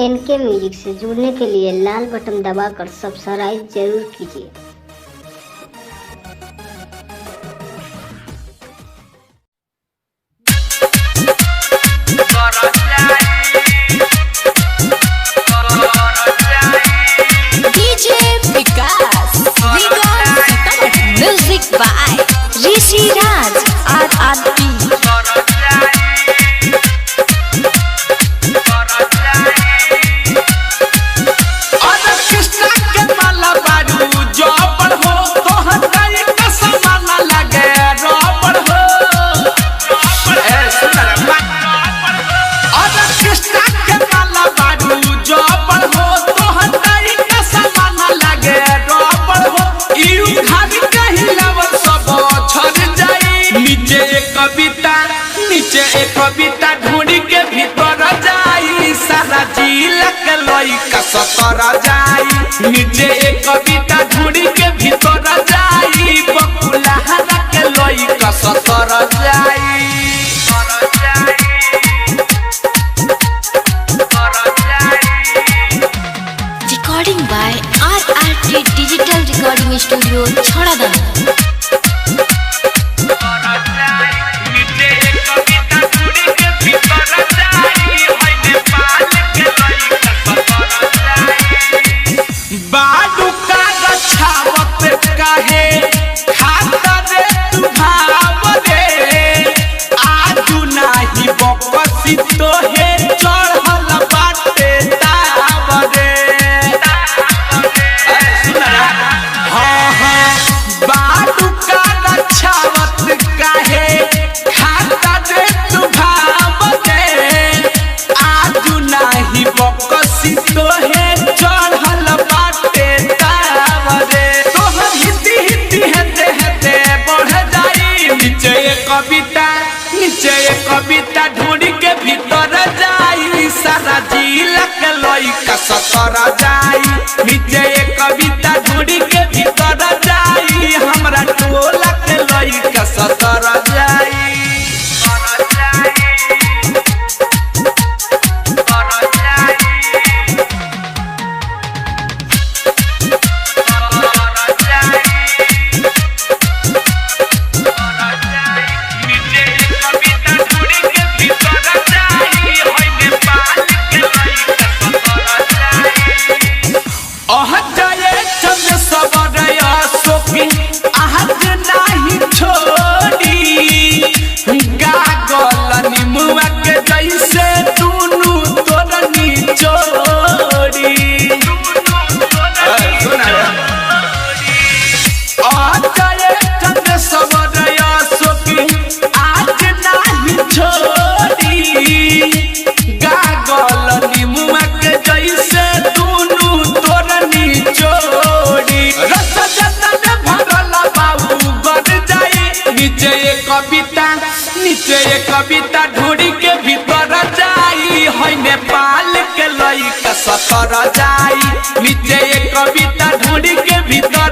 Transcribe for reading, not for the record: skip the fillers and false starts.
एनके music से जुड़ने के लिए लाल बटन दबाकर सब्सक्राइब जरूर कीजिए। DJ Vikas music by Rishi Raj RRP। कविता ढूंढी के भीतर जाई सारा जिला के लइका सतर जाई। नीचे एक कविता ढूंढी के भीतर जाई बकुलहरा के लइका सतर जाई। Recording by RRT digital recording studio छोड़ादाना। तो हे चढ़ल बाटे तावरे हाँ हाँ बाडू का रक्षावत काहे खाता दे तू भावरे आजू नाही बकसी तो हे चढ़ल बाटे तावरे तोहर हिती हिती हेते हेते बढ़ जाई। नीचे एक कविता ढूंढी के भीतर जाई सारा जिला के लइका सतर जाई। नीचे एक कविता ढूंढी के भीतर जाई हमरा टोला के लइका सतर जाई। नीचे एक कविता ढूंढी के भीतर जाई है नेपाल के लइका सतर जाई। नीचे एक कविता ढूंढी के भीतर